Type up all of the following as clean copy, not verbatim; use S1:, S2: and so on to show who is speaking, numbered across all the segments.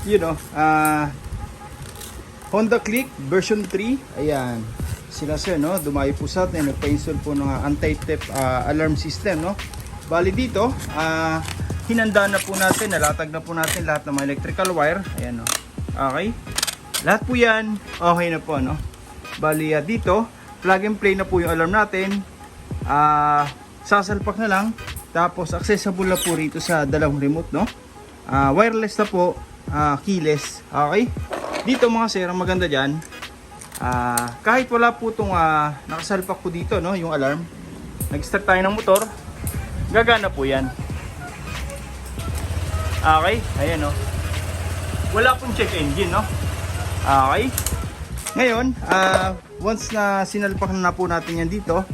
S1: you know, Honda Click version 3. Ayan. Sila sir, no? Dumayo po sa atin. Nagpa-install po ng anti-theft alarm system, no? Bali dito, hinanda na po natin. Nalatag na po natin lahat ng mga electrical wire. Ayan, no? Okay. Lahat po yan, okay na po, no? Bali dito, plug and play na po yung alarm natin. Sasalpak na lang. Tapos accessible na po rito sa dalawang remote, no? Wireless na po, keyless. Okay? Dito mga sir, ang maganda dyan, kahit wala po itong nakasalpak po dito, no, yung alarm, nag-start tayo ng motor, gagana po yan. Okay? Ayan, no? Wala pong check engine, no? Okay? Ngayon, once na sinalpak na po natin yan dito,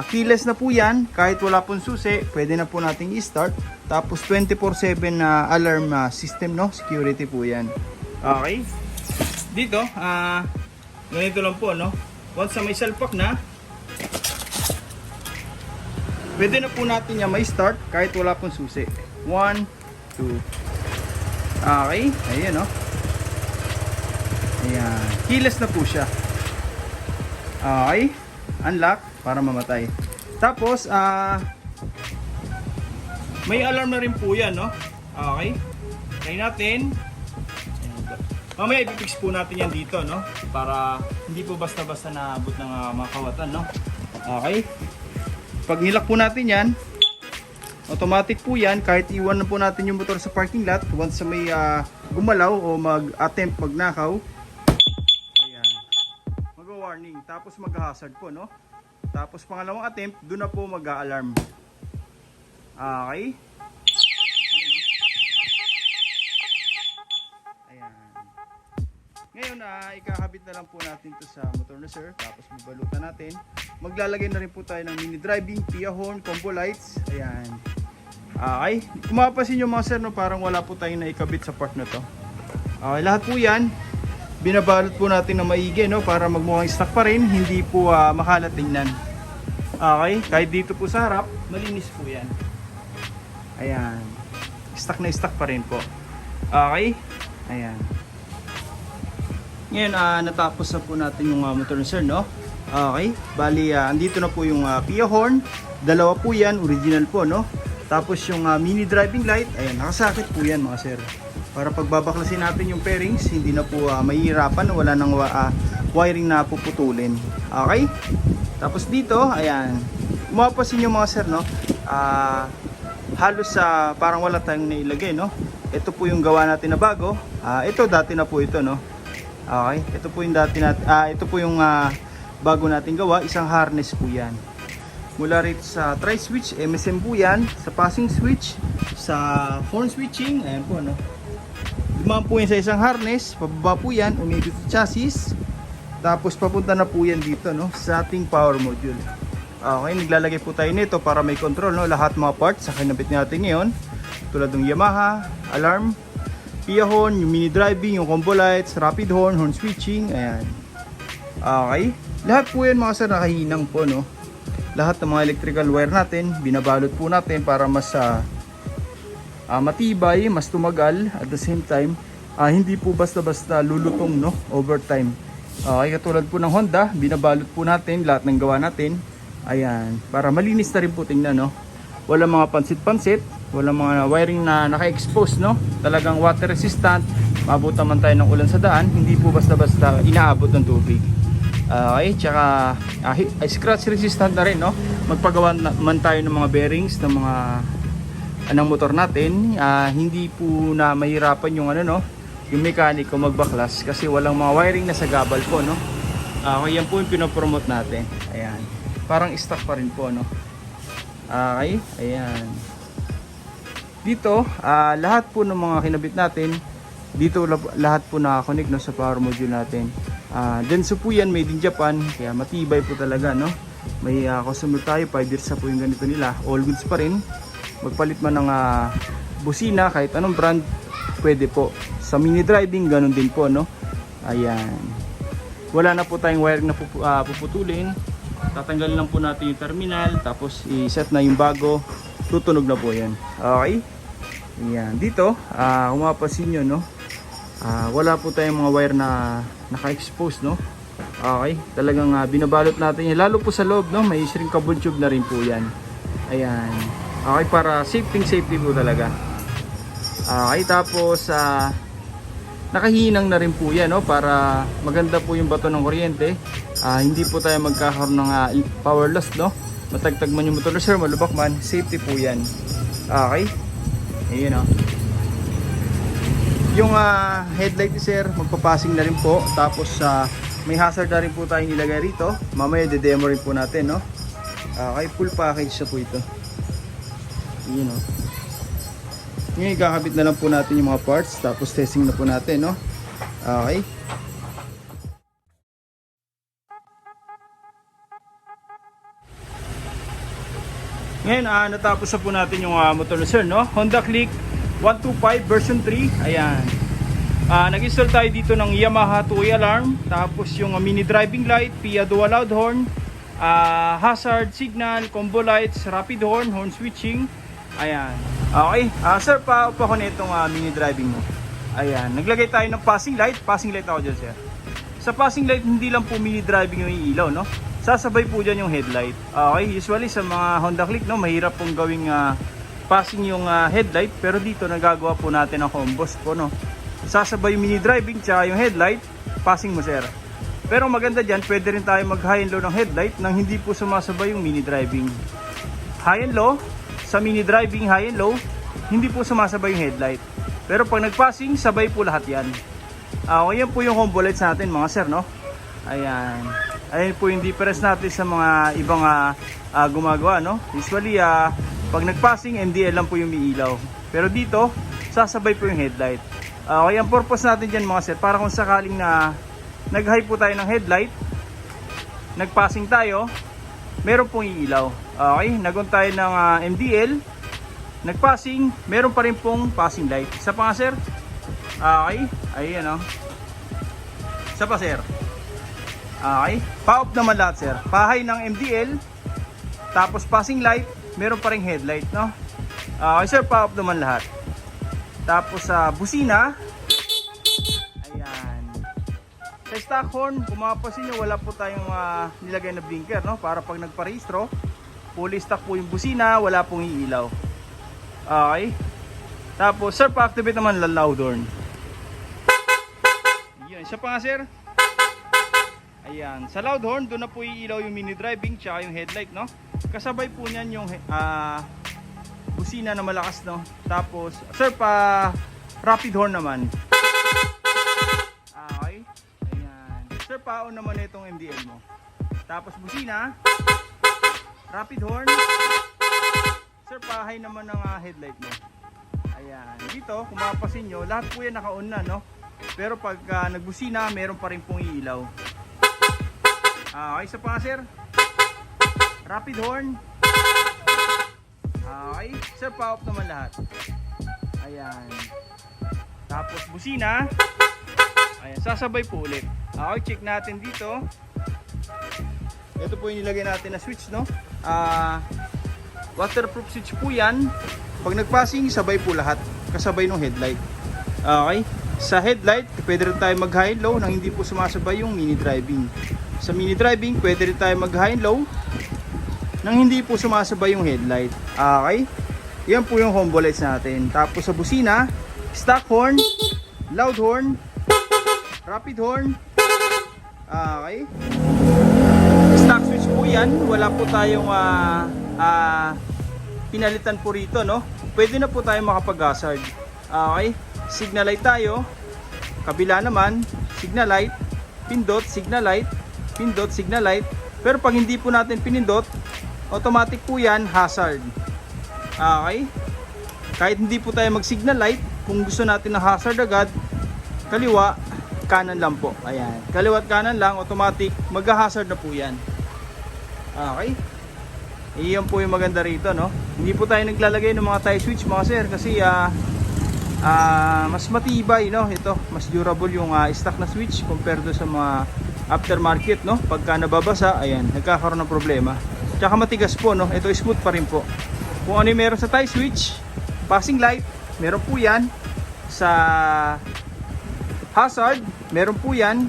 S1: keyless na po yan. Kahit wala pong susi, pwede na po nating i-start. Tapos 24/7 alarm system, no? Security po yan. Okay? Dito, ganito lang po, no? Once na may salpak na, pwede na po natin yan may start kahit wala pong susi. 1, 2. Okay? Ayan, no? Ayan. Keyless na po siya. Okay? Unlock para mamatay. Tapos, may alarm na rin po yan, no? Okay? Try natin. Mamaya ipipix po natin yan dito, no? Para hindi po basta-basta naabot ng mga kawatan, no? Okay? Pag nilak po natin yan, automatic po yan. Kahit iwan na po natin yung motor sa parking lot, once na may gumalaw o mag-attempt magnakaw, ayan, mag-warning. Tapos mag-hazard po, no? Tapos pangalawang attempt, doon na po mag-alarm. Okay? Ngayon, ikakabit na lang po natin to sa motor na sir. Tapos babalutan natin. Maglalagay na rin po tayo ng mini driving, PIA horn, combo lights. Ayan. Okay. Kung mapapansin nyo mga sir, no, parang wala po tayong naikabit sa part na to. Okay, lahat po yan, binabalot po natin na maigi, no, para magmukhang stock pa rin. Hindi po makalat tingnan. Okay. Kahit dito po sa harap, malinis po yan. Ayan. Stock na stock pa rin po. Okay. Ayan. Ngayon, natapos na po natin yung motor na sir, no? Okay. Bali, andito na po yung PIA horn. Dalawa po yan, original po, no? Tapos yung mini driving light, ayan, nakasakit po yan mga sir. Para pagbabaklasin natin yung pairings, hindi na po mahihirapan, wala nang wiring na puputulin. Okay? Tapos dito, ayan, mapapansin nyo mga sir, no? Halos parang wala tayong nailagay, no? Ito po yung gawa natin na bago. Ito dati na po ito, no? Okay, ito po yung ito po yung bago nating gawa, isang harness po 'yan. Mula rito sa tri-switch, MSM po 'yan, sa passing switch, sa horn switching, ayan po, no. Dumaan po 'yan sa isang harness, pababa po 'yan, umikot sa chassis. Tapos papunta na po 'yan dito, no, sa ating power module. Okay, naglalagay po tayo nito para may control, no, lahat mga parts sa kinabit natin ngayon. Tulad ng Yamaha alarm, PIA horn, yung mini driving, yung combo lights, rapid horn, horn switching, ayan. Okay. Lahat po yan mga sir nakahinang po, no. Lahat ng mga electrical wire natin, binabalot po natin para mas matibay, mas tumagal. At the same time, hindi po basta-basta lulutong, no, over time. Okay, katulad po ng Honda, binabalot po natin lahat ng gawa natin. Ayan, para malinis na rin po tingnan, no. Walang mga pansit-pansit, walang mga wiring na naka-expose, no? Talagang water resistant. Mabutan man tayo ng ulan sa daan, hindi po basta-basta inaabot ng tubig. Okay, tsaka scratch resistant na rin, no? Magpagawa man tayo ng mga bearings ng mga anong motor natin, hindi po na mahirapan yung ano, no? Yung mekaniko magbaklas kasi walang mga wiring na sagabal po, no? Okay, yan po yung pinopromote natin. Ayan. Parang stock pa rin po, no? Okay, ayan. Dito, lahat po ng mga kinabit natin, dito lahat po nakakonect, no, sa power module natin. Denso po yan, made in Japan, kaya matibay po talaga, no. May customer tayo, 5 years na po yung ganito nila, all goods pa rin. Magpalit man ng busina, kahit anong brand, pwede po. Sa mini driving, ganun din po, no. Ayan. Wala na po tayong wiring na puputulin. Tatanggalin lang po natin yung terminal, tapos i-set na yung bago, tutunog na po yan. Okay? Ayan. Dito, kung mapapansin nyo, no, Wala po tayong mga wire na naka-expose, no? Okay, talagang binabalot natin yan. Lalo po sa loob, no? May shrinkable tube na rin po yan. Ayan. Okay, para safety po talaga. Okay, tapos nakahinang na rin po yan, no? Para maganda po yung bato ng kuryente. Hindi po tayo magkakaroon ng power loss, no? Matagtag man yung motor, sir, malubak man, safety po yan. Okay, ayun, no? Yung headlight ni sir, magpapasing na rin po. Tapos may hazard na rin po tayong nilagay rito. Mamaya de-demo rin po natin, no? Okay, full package na po ito. Ayun, no? Ngayon, kakabit na lang po natin yung mga parts. Tapos testing na po natin, no? Okay. Ngayon, natapos na po natin yung motor na sir, no? Honda Click 125 version 3. Ayan. Nag-install tayo dito ng Yamaha 2-way alarm. Tapos yung mini driving light, PIA dual loud horn, hazard signal, combo lights, rapid horn, horn switching. Ayan. Okay. Sir, paupo ko na itong mini driving mo. Ayan. Naglagay tayo ng passing light. Passing light ako dyan, sir. Sa passing light, hindi lang po mini driving yung ilaw, no? Sasabay po dyan yung headlight. Okay. Usually sa mga Honda Click, no, mahirap pong gawing passing yung headlight. Pero dito, nagagawa po natin ang combos po, no? Sasabay yung mini driving tsaka yung headlight, passing mo, sir. Pero maganda dyan, pwede rin tayo mag high and low ng headlight nang hindi po sumasabay yung mini driving. High and low, sa mini driving high and low, hindi po sumasabay yung headlight. Pero pag nag-passing, sabay po lahat yan. Ayan po yung combo lights natin, mga sir, no? Ayan. Ayan po yung difference natin sa mga ibang gumagawa, no? Usually, pag nag-passing, MDL lang po yung umiilaw. Pero dito, sasabay po yung headlight. Kaya ang purpose natin dyan, mga sir, para kung sakaling na nag-high po tayo ng headlight, nag-passing tayo, meron pong iilaw. Okay, nagon tayo ng MDL, nag-passing, meron pa rin pong passing light. Isa pa nga, sir. Okay, ayan, o. Isa pa, sir. Okay, pa-off naman lahat, sir. Pa-high ng MDL, tapos passing light, meron pa rin headlight, no? Okay, sir, pa-off naman lahat. Tapos sa busina, ayan. Sa stock horn, kung mapapansin nyo, wala po tayong nilagay na blinker, no? Para pag nagparehistro, fully stock po yung busina, wala pong iilaw. Okay. Tapos sir, pa-activate naman lang loud horn. Ayan, siya pa nga, sir. Ayan, sa loud horn, doon na po iilaw yung mini driving tsaka yung headlight, no? Kasabay po niyan yung busina na malakas, no? Tapos, sir, pa rapid horn naman. Okay. Ayan. Sir, pa-on naman itong MDL mo. Tapos, busina. Rapid horn. Sir, pa-high naman ng headlight mo. Ayan. Dito, kung mapapansin nyo, lahat po yan naka-on na, no? Pero pag nagbusina, meron pa rin pong iilaw. Okay, isa pa nga, sir. Rapid horn. Okay, sir, pa-off naman lahat. Ayan. Tapos busina. Ayan, sasabay po ulit. Okay, check natin dito. Ito po yung nilagay natin na switch, no? Waterproof switch po yan. Pag nag-passing, sabay po lahat. Kasabay ng headlight. Okay, sa headlight, pwede rin tayo mag-high and low nang hindi po sumasabay yung mini driving. Sa mini driving, pwede rin tayo mag-high and low nang hindi po sumasabay yung headlight. Okay? Yan po yung combo lights natin. Tapos sa busina, stock horn, loud horn, rapid horn. Okay? Stock switch po yan. Wala po tayong pinalitan po rito, no? Pwede na po tayo makapag-hazard. Okay? Signal light tayo. Kabila naman, signal light, pindot, signal light, pindot, signal light. Pero pag hindi po natin pinindot, automatic po yan, hazard. Okay? Kahit hindi po tayo mag-signal light, kung gusto natin ng hazard agad, kaliwa, kanan lang po. Ayan. Kaliwa at kanan lang, automatic, mag-hazard na po yan. Okay? Iyan po yung maganda rito, no? Hindi po tayo naglalagay ng mga tie switch, mga sir, kasi mas matibay, no? Ito, mas durable yung stock na switch compared sa mga aftermarket, no? Pagka nababasa, ayan, nagkakaroon ng problema. Tsaka matigas po, no? Ito smooth pa rin po. Kung ano yung meron sa tie switch, passing light, meron po yan sa hazard, meron po yan.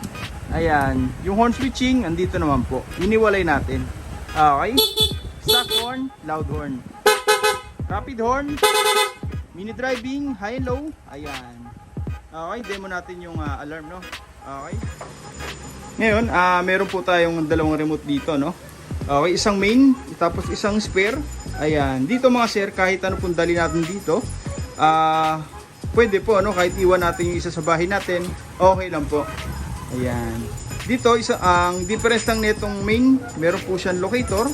S1: Ayan, yung horn switching, andito naman po. Iniwalay natin. Okay. Stock horn, loud horn. Rapid horn, mini driving, high and low. Ayan. Okay, demo natin yung alarm, no? Okay. Ngayon, meron po tayong dalawang remote dito, no? Okay, isang main, tapos isang spare. Ayan. Dito mga sir, kahit ano pong dali natin dito, pwede po, no? Kahit iwan natin yung isa sa bahay natin, okay lang po. Ayan. Dito, ang difference lang nitong main, meron po siyang locator,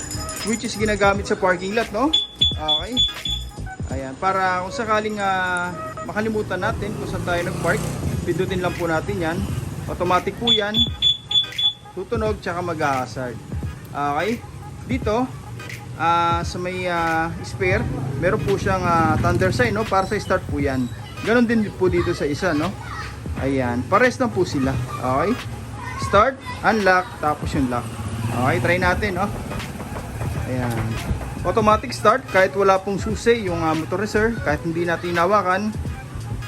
S1: which is ginagamit sa parking lot, no? Okay. Ayan, para kung sakaling makalimutan natin kung saan tayo nag-park, pindutin lang po natin yan. Automatic po yan. Tutunog, tsaka mag-hazard. Okay. Dito, sa may spare, meron po siyang thunder sign, no? Para sa start po yan. Ganon din po dito sa isa, no? Ayan, pares na po sila. Okay. Start, unlock, tapos yung lock. Okay, try natin, no? Ayan. Automatic start, kahit wala pong susi yung motor reserve, kahit hindi natin hinawakan,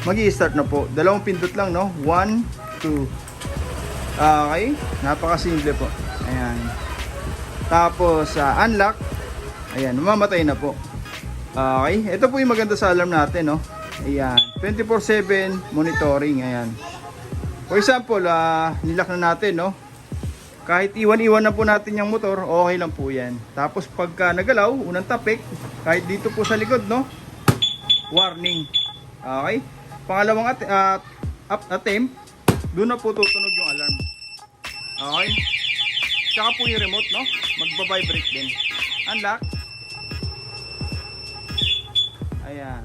S1: magi-start na po. Dalawang pindot lang, no? 1, 2. Okay, napakasimple po. Ayan. Tapos unlock. Ayan, mamamatay na po. Okay, ito po yung maganda sa alarm natin, no? Ayan, 24/7 monitoring. Ayan. For example, nilock na natin, no? Kahit iwan-iwan na po natin yung motor, okay lang po yan. Tapos pagka nagalaw, unang tapik, kahit dito po sa likod, no? Warning. Okay? Pangalawang attempt, doon na po tutunog yung alarm. Okay? Tsaka po yung remote, no? Magbabibrate din. Unlock. Ayan.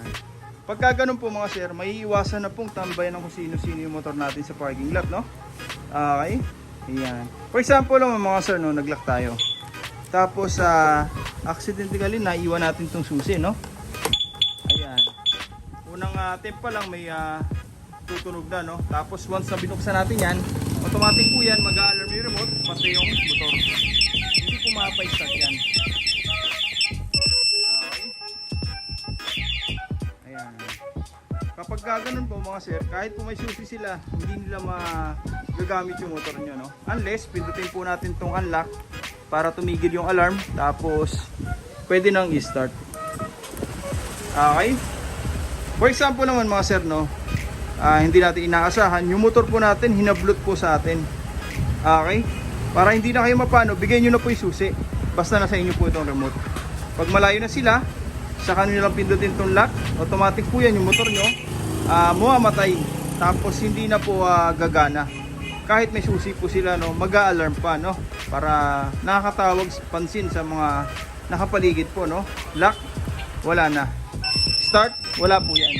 S1: Pagka ganun po mga sir, may iwasan na pong tambayan ng kung sino-sino yung motor natin sa parking lot, no? Okay? Ayan. For example lang mga sir, no, nag-lock tayo. Tapos accidentally naiwan natin tong susi, no? Ayan. Unang tip pa lang may tutunog na, no? Tapos once na binuksan natin yan, automatic po yan, mag-a-alarm yung remote, pati yung motor. Hindi po mapay-start yan. Okay. Ayan. Kapag gaganon po mga sir, kahit po may susi sila, hindi nila magagamit yung motor nyo, no? Unless, pindutin po natin tong unlock para tumigil yung alarm, tapos pwede nang i-start. Okay? For example naman mga sir, no? Hindi natin inaasahan, yung motor po natin, hinablot po sa atin. Okay? Para hindi na kayo mapano, bigyan nyo na po yung susi. Basta nasa inyo po itong remote. Pag malayo na sila, saka nyo lang pindutin tong lock, automatic po yan yung motor nyo, mamamatay. Tapos hindi na po gagana. Kahit may susi po sila, no, mag-a-alarm pa, no, para nakakatawag pansin sa mga nakapaligid po, no. Lock, wala na. Start, wala po yan.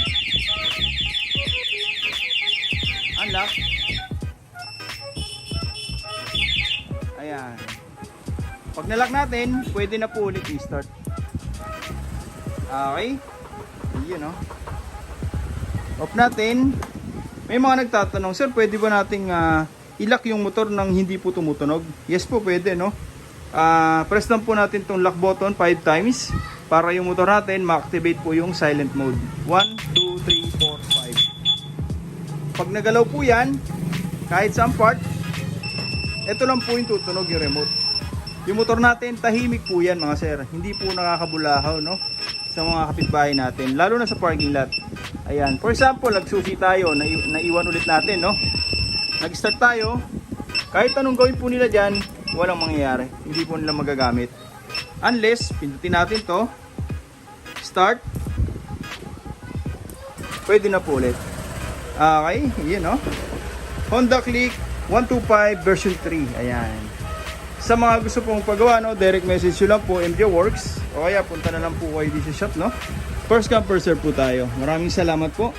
S1: Unlock. Ayan. Pag nalock natin, pwede na po ulit i-start. Okay. Yun, no. Off natin. May mga nagtatanong, sir, pwede ba nating i-lock yung motor nang hindi po tumutunog? Yes po, pwede, no? Press lang po natin tong lock button 5 times para yung motor natin ma-activate po yung silent mode. 1, 2, 3, 4, 5. Pag nagalaw po yan, kahit saan part, ito lang po yung tutunog yung remote. Yung motor natin, tahimik po yan mga sir. Hindi po nakakabulahaw, no? Sa mga kapitbahay natin, lalo na sa parking lot. Ayan, for example, nagsusi tayo, naiwan ulit natin, no? Nag-start tayo, kahit anong gawin po nila dyan, walang mangyayari. Hindi po nila magagamit. Unless, pindutin natin to, start, pwede na po ulit. Okay, yun, no? Honda Click 125 version 3, ayan. Sa mga gusto pong pagawa, no, direct message nyo lang po, MJ Works, o kaya punta na lang po kayo dito sa shop, no? First come, first serve po tayo. Maraming salamat po.